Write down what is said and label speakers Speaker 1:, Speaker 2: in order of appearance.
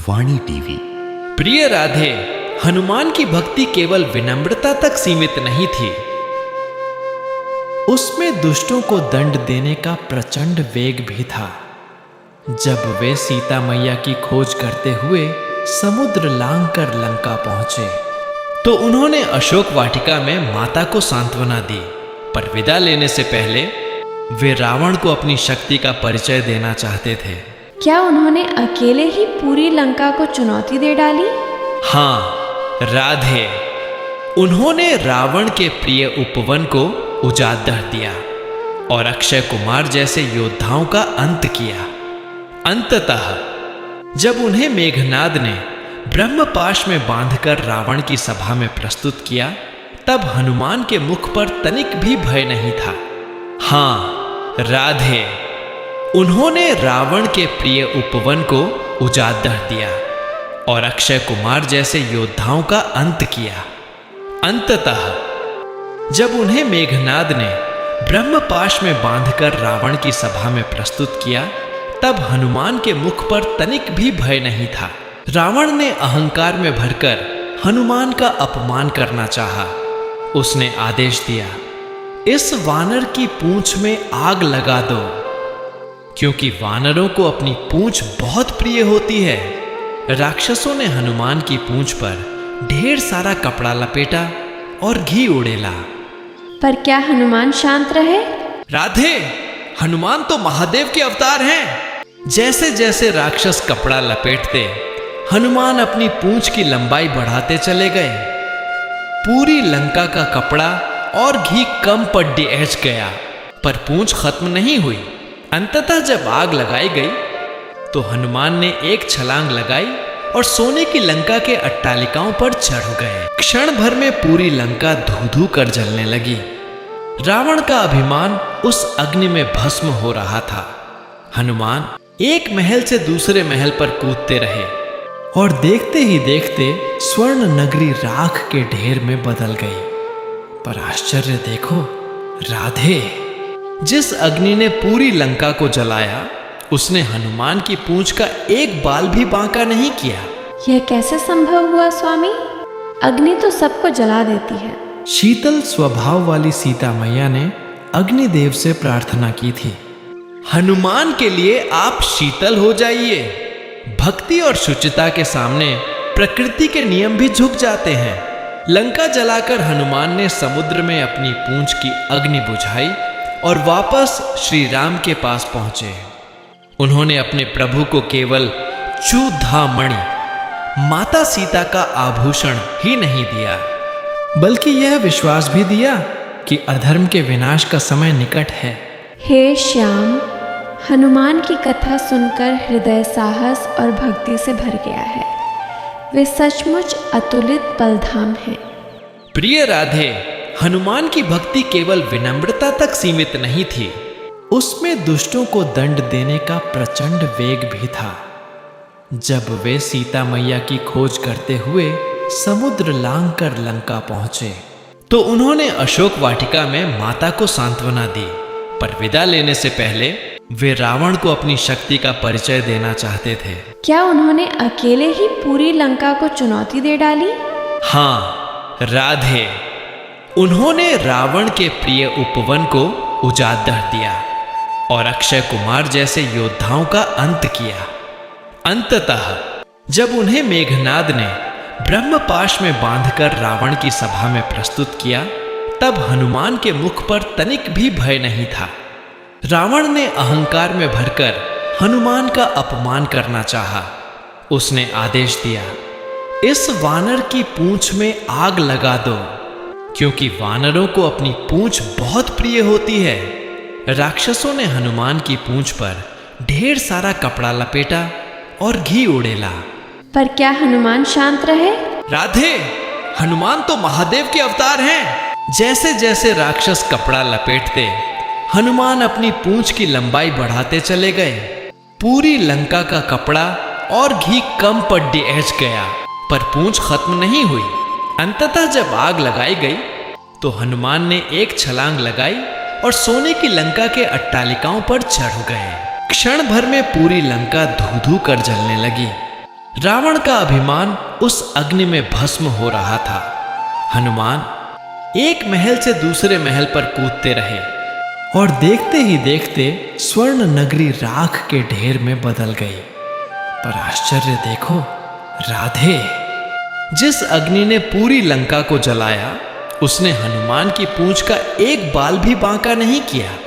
Speaker 1: वाणी TV.
Speaker 2: प्रिय राधे, हनुमान की भक्ति केवल विनम्रता तक सीमित नहीं थी, उसमें दुष्टों को दंड देने का प्रचंड वेग भी था। जब वे सीता मैया की खोज करते हुए समुद्र लांघकर लंका पहुंचे तो उन्होंने अशोक वाटिका में माता को सांत्वना दी, पर विदा लेने से पहले वे रावण को अपनी शक्ति का परिचय देना चाहते थे।
Speaker 3: क्या उन्होंने अकेले ही पूरी लंका को चुनौती दे डाली?
Speaker 2: हाँ राधे, उन्होंने रावण के प्रिय उपवन को उजाड़ दिया और अक्षय कुमार जैसे योद्धाओं का अंत किया। अंततः जब उन्हें मेघनाद ने ब्रह्मपाश में बांधकर रावण की सभा में प्रस्तुत किया, तब हनुमान के मुख पर तनिक भी भय नहीं था। हाँ राधे, उन्होंने रावण के प्रिय उपवन को उजाड़ दिया और अक्षय कुमार जैसे योद्धाओं का अंत किया। अंततः जब उन्हें मेघनाद ने ब्रह्मपाश में बांधकर रावण की सभा में प्रस्तुत किया, तब हनुमान के मुख पर तनिक भी भय नहीं था। रावण ने अहंकार में भरकर हनुमान का अपमान करना चाहा। उसने आदेश दिया, इस वानर की पूंछ में आग लगा दो, क्योंकि वानरों को अपनी पूंछ बहुत प्रिय होती है। राक्षसों ने हनुमान की पूंछ पर ढेर सारा कपड़ा लपेटा और घी उड़ेला।
Speaker 3: पर क्या हनुमान शांत रहे?
Speaker 2: राधे, हनुमान तो महादेव के अवतार हैं। जैसे जैसे राक्षस कपड़ा लपेटते, हनुमान अपनी पूंछ की लंबाई बढ़ाते चले गए। पूरी लंका का कपड़ा और घी कम पड़ गया, पर पूंछ खत्म नहीं हुई। अंततः जब आग लगाई गई तो हनुमान ने एक छलांग लगाई और सोने की लंका के अट्टालिकाओं पर चढ़ गए। क्षण भर में पूरी लंका धू धू कर जलने लगी। रावण का अभिमान उस अग्नि में भस्म हो रहा था। हनुमान एक महल से दूसरे महल पर कूदते रहे और देखते ही देखते स्वर्ण नगरी राख के ढेर में बदल गई। पर आश्चर्य देखो राधे, जिस अग्नि ने पूरी लंका को जलाया, उसने हनुमान की पूंछ का एक बाल भी बांका नहीं किया।
Speaker 3: यह कैसे संभव हुआ स्वामी? अग्नि तो सबको जला देती है।
Speaker 2: शीतल स्वभाव वाली सीता मैया ने अग्निदेव से प्रार्थना की थी, हनुमान के लिए आप शीतल हो जाइए। भक्ति और शुचिता के सामने प्रकृति के नियम भी झुक जाते हैं। लंका जलाकर हनुमान ने समुद्र में अपनी पूंछ की अग्नि बुझाई और वापस श्री राम के पास पहुंचे। उन्होंने अपने प्रभु को केवल चूधामणि, माता सीता का आभूषण ही नहीं दिया, बल्कि यह विश्वास भी दिया कि अधर्म के विनाश का समय निकट है।
Speaker 3: हे श्याम, हनुमान की कथा सुनकर हृदय साहस और भक्ति से भर गया है। वे सचमुच अतुलित बलधाम हैं।
Speaker 2: प्रिय राधे, हनुमान की भक्ति केवल विनम्रता तक सीमित नहीं थी, उसमें दुष्टों को दंड देने का प्रचंड वेग भी था। जब वे सीता मैया की खोज करते हुए समुद्र लांघकर लंका पहुंचे तो उन्होंने अशोक वाटिका में माता को सांत्वना दी, पर विदा लेने से पहले वे रावण को अपनी शक्ति का परिचय देना चाहते थे।
Speaker 3: क्या उन्होंने अकेले ही पूरी लंका को चुनौती दे डाली?
Speaker 2: हाँ राधे, उन्होंने रावण के प्रिय उपवन को उजाड़ दिया और अक्षय कुमार जैसे योद्धाओं का अंत किया। अंततः जब उन्हें मेघनाद ने ब्रह्मपाश में बांधकर रावण की सभा में प्रस्तुत किया, तब हनुमान के मुख पर तनिक भी भय नहीं था। रावण ने अहंकार में भरकर हनुमान का अपमान करना चाहा। उसने आदेश दिया, इस वानर की पूंछ में आग लगा दो, क्योंकि वानरों को अपनी पूंछ बहुत प्रिय होती है। राक्षसों ने हनुमान की पूंछ पर ढेर सारा कपड़ा लपेटा और घी उड़ेला।
Speaker 3: पर क्या हनुमान शांत रहे?
Speaker 2: राधे, हनुमान तो महादेव के अवतार हैं। जैसे जैसे राक्षस कपड़ा लपेटते, हनुमान अपनी पूंछ की लंबाई बढ़ाते चले गए। पूरी लंका का कपड़ा और घी कम पड़ गया, पर पूंछ खत्म नहीं हुई। अंततः जब आग लगाई गई तो हनुमान ने एक छलांग लगाई और सोने की लंका के अट्टालिकाओं पर चढ़ गए। क्षण भर में पूरी लंका धू धू कर जलने लगी। रावण का अभिमान उस अग्नि में भस्म हो रहा था। हनुमान एक महल से दूसरे महल पर कूदते रहे और देखते ही देखते स्वर्ण नगरी राख के ढेर में बदल गई। पर आश्चर्य देखो, राधे, जिस अग्नि ने पूरी लंका को जलाया, उसने हनुमान की पूंछ का एक बाल भी बांका नहीं किया।